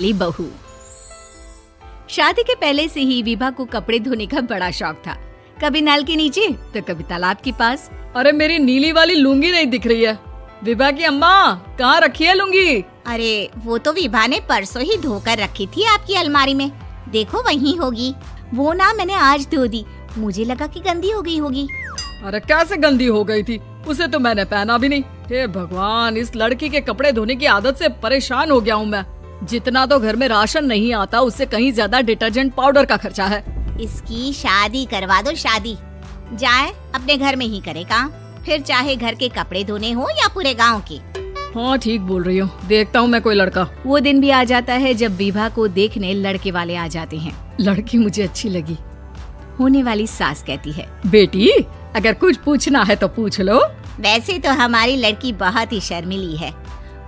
ली बहू। शादी के पहले से ही विभा को कपड़े धोने का बड़ा शौक था। कभी नल के नीचे तो कभी तालाब के पास। अरे मेरी नीली वाली लुंगी नहीं दिख रही है। विभा की अम्मा कहाँ रखी है लुंगी? अरे वो तो विभा ने परसों ही धोकर रखी थी आपकी अलमारी में, देखो वहीं होगी। वो ना मैंने आज धो दी, मुझे लगा कि गंदी हो गई होगी। अरे कैसे गंदी हो गई थी, उसे तो मैंने पहना भी नहीं। हे भगवान, इस लड़की के कपड़े धोने की आदत से परेशान हो गया हूँ मैं। जितना तो घर में राशन नहीं आता उससे कहीं ज्यादा डिटर्जेंट पाउडर का खर्चा है। इसकी शादी करवा दो, शादी जाए अपने घर में ही करे काम, फिर चाहे घर के कपड़े धोने हो या पूरे गांव के। हाँ ठीक बोल रही हूँ, देखता हूँ मैं कोई लड़का। वो दिन भी आ जाता है जब विभा को देखने लड़के वाले आ जाते हैं। लड़की मुझे अच्छी लगी। होने वाली सास कहती है, बेटी अगर कुछ पूछना है तो पूछ लो। वैसे तो हमारी लड़की बहुत ही शर्मीली है,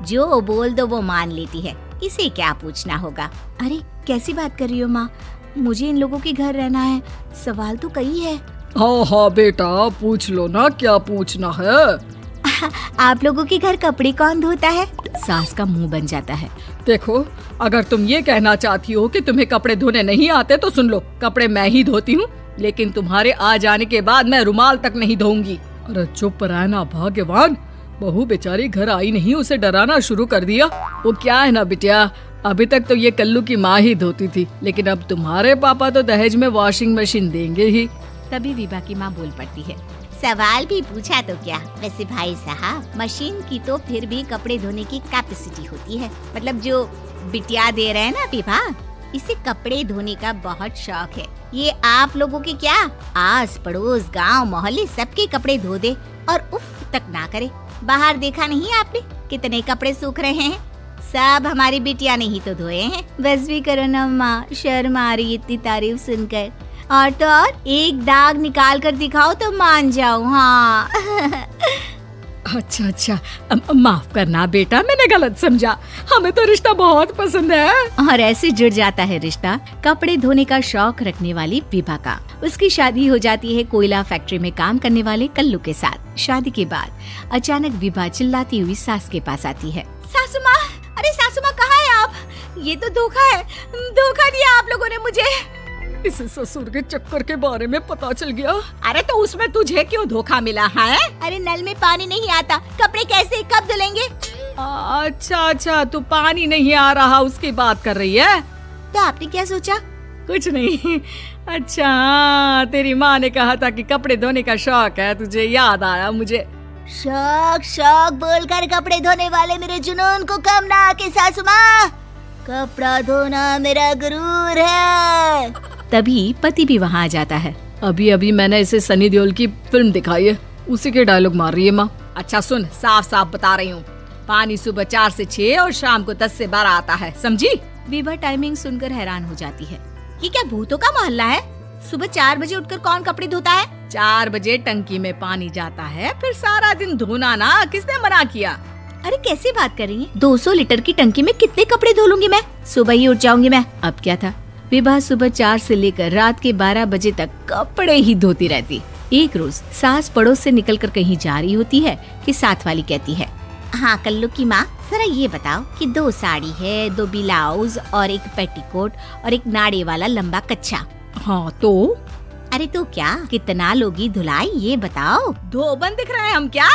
जो बोल दो वो मान लेती है, इसे क्या पूछना होगा। अरे कैसी बात कर रही हो माँ, मुझे इन लोगों के घर रहना है, सवाल तो कई है। हाँ हाँ बेटा पूछ लो ना, क्या पूछना है। आप लोगों के घर कपड़े कौन धोता है? सास का मुंह बन जाता है। देखो अगर तुम ये कहना चाहती हो कि तुम्हें कपड़े धोने नहीं आते तो सुन लो, कपड़े मैं ही धोती हूँ, लेकिन तुम्हारे आ जाने के बाद मैं रुमाल तक नहीं धोऊंगी। अरे चुप रहना भाग्यवान, बहू बेचारी घर आई नहीं, उसे डराना शुरू कर दिया। वो क्या है ना बिटिया, अभी तक तो ये कल्लू की माँ ही धोती थी, लेकिन अब तुम्हारे पापा तो दहेज में वॉशिंग मशीन देंगे ही। तभी विभा की माँ बोल पड़ती है, सवाल भी पूछा तो क्या। वैसे भाई साहब, मशीन की तो फिर भी कपड़े धोने की कैपेसिटी होती है, मतलब जो बिटिया दे रहे हैं ना विभा, इसे कपड़े धोने का बहुत शौक है। ये आप लोगों के क्या आस पड़ोस गांव मोहल्ले सबके कपड़े धो दे और उफ तक ना करे। बाहर देखा नहीं आपने कितने कपड़े सूख रहे हैं, सब हमारी बिटिया ने ही तो धोए हैं। बस भी करो ना माँ, शर्म आ रही इतनी तारीफ सुनकर। और तो और एक दाग निकाल कर दिखाओ तो मान जाओ। हाँ अच्छा माफ करना बेटा, मैंने गलत समझा, हमें तो रिश्ता बहुत पसंद है। और ऐसे जुड़ जाता है रिश्ता कपड़े धोने का शौक रखने वाली विभा का। उसकी शादी हो जाती है कोयला फैक्ट्री में काम करने वाले कल्लू के साथ। शादी के बाद अचानक विभा चिल्लाती हुई सास के पास आती है। सासू माँ, अरे सासू माँ कहाँ है आप? ये तो धोखा है, धोखा दिया आप लोगों ने मुझे। इसे ससुर के चक्कर के बारे में पता चल गया। अरे तो उसमें तुझे क्यों धोखा मिला है? अरे नल में पानी नहीं आता, कपड़े कैसे कब धुलेंगे? अच्छा तू पानी नहीं आ रहा उसकी बात कर रही है। तो आपने क्या सोचा? कुछ नहीं। अच्छा तेरी माँ ने कहा था कि कपड़े धोने का शौक है तुझे, याद आया मुझे। शौक बोलकर कपड़े धोने वाले मेरे जुनून को कम ना आके सासू माँ, कपड़ा धोना मेरा गुरूर है। तभी पति भी वहाँ आ जाता है। अभी मैंने इसे सनी देओल की फिल्म दिखाई है, उसी के डायलॉग मार रही है माँ। अच्छा सुन, साफ बता रही हूँ, पानी सुबह 4 से 6 और शाम को 10 से 12 आता है, समझी? विभा टाइमिंग सुनकर हैरान हो जाती है। ये क्या भूतों का मोहल्ला है? सुबह 4 बजे उठकर कौन कपड़े धोता है? 4 बजे टंकी में पानी जाता है, फिर सारा दिन धोना ना, किसने मना किया? अरे कैसी बात कर रही है, 200 लीटर की टंकी में कितने कपड़े धो लूंगी मैं, सुबह ही उठ जाऊंगी मैं। अब क्या था, विभा सुबह 4 से लेकर रात के 12 बजे तक कपड़े ही धोती रहती। एक रोज सास पड़ोस से निकलकर कहीं जा रही होती है कि साथ वाली कहती है, हाँ कल्लू की माँ, जरा ये बताओ कि 2 साड़ी है, 2 ब्लाउज और एक पेटीकोट और एक नाड़े वाला लंबा कच्छा। हाँ तो? अरे तो क्या, कितना लोगी धुलाई ये बताओ। धोबन दिख रहे हैं हम क्या?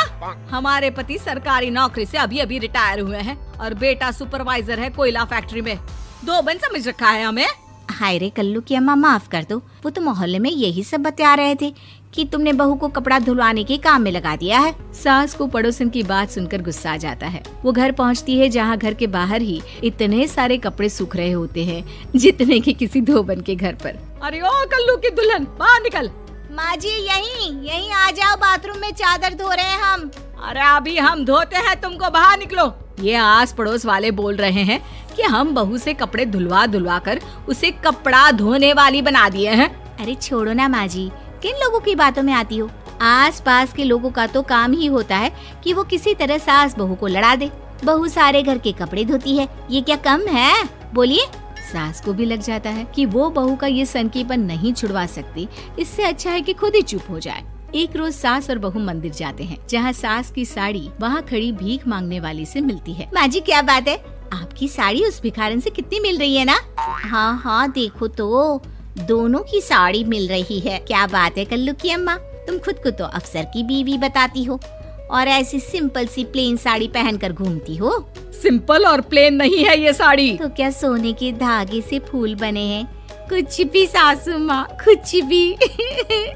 हमारे पति सरकारी नौकरी से अभी रिटायर हुए हैं और बेटा सुपरवाइजर है कोयला फैक्ट्री में। धोबन समझ रखा है हमें। हाय रे कल्लू की अम्मा, माफ कर दो, वो तो मोहल्ले में यही सब बता रहे थे कि तुमने बहू को कपड़ा धुलवाने के काम में लगा दिया है। सास को पड़ोसन की बात सुनकर गुस्सा आ जाता है। वो घर पहुंचती है जहां घर के बाहर ही इतने सारे कपड़े सूख रहे होते हैं जितने कि किसी धोबन के घर पर। अरे ओ कल्लू की दुल्हन, बाहर निकल। माँ जी यहीं आ जाओ, बाथरूम में चादर धो रहे हैं हम। अरे अभी हम धोते हैं, तुमको बाहर निकलो। ये आस पड़ोस वाले बोल रहे हैं कि हम बहू से कपड़े धुलवा कर उसे कपड़ा धोने वाली बना दिए हैं। अरे छोड़ो ना माँ जी, किन लोगों की बातों में आती हो? आस पास के लोगों का तो काम ही होता है कि वो किसी तरह सास बहू को लड़ा दे। बहू सारे घर के कपड़े धोती है, ये क्या कम है? बोलिए। सास को भी लग जाता है कि वो बहू का ये सनकीपन नहीं छुड़वा सकती, इससे अच्छा है कि खुद ही चुप हो जाए। एक रोज सास और बहू मंदिर जाते हैं, जहाँ सास की साड़ी वहाँ खड़ी भीख मांगने वाली से मिलती है। माँ जी क्या बात है, आपकी साड़ी उस भिखारन से कितनी मिल रही है ना? हाँ हाँ देखो तो, दोनों की साड़ी मिल रही है। क्या बात है कल्लू की अम्मा, तुम खुद को तो अफसर की बीवी बताती हो और ऐसी सिंपल सी प्लेन साड़ी पहनकर घूमती हो। सिंपल और प्लेन नहीं है ये साड़ी। तो क्या सोने के धागे से फूल बने हैं? कुछ भी सासू माँ, कुछ भी।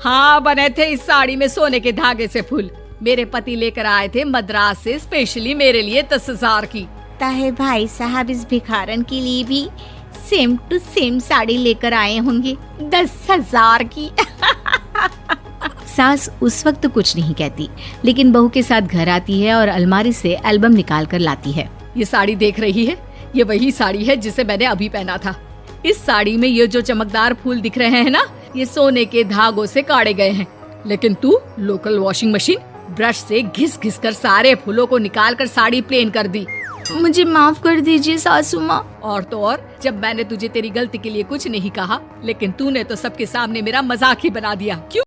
हाँ बने थे इस साड़ी में सोने के धागे से फूल। मेरे पति लेकर आए थे मद्रास से स्पेशली मेरे लिए 10,000 की। ताहे भाई साहब इस भिखारन के लिए भी सेम टू सेम साड़ी लेकर आए होंगे 10,000 की। सास उस वक्त तो कुछ नहीं कहती, लेकिन बहू के साथ घर आती है और अलमारी से एल्बम निकाल कर लाती है। ये साड़ी देख रही है, ये वही साड़ी है जिसे मैंने अभी पहना था। इस साड़ी में ये जो चमकदार फूल दिख रहे हैं ना, ये सोने के धागों से काढ़े गए हैं। लेकिन तू लोकल वॉशिंग मशीन ब्रश से घिस घिस कर सारे फूलों को निकाल कर साड़ी प्लेन कर दी। मुझे माफ कर दीजिए सासू माँ। और तो और, जब मैंने तुझे तेरी गलती के लिए कुछ नहीं कहा, लेकिन तूने तो सबके सामने मेरा मजाक ही बना दिया। क्यों?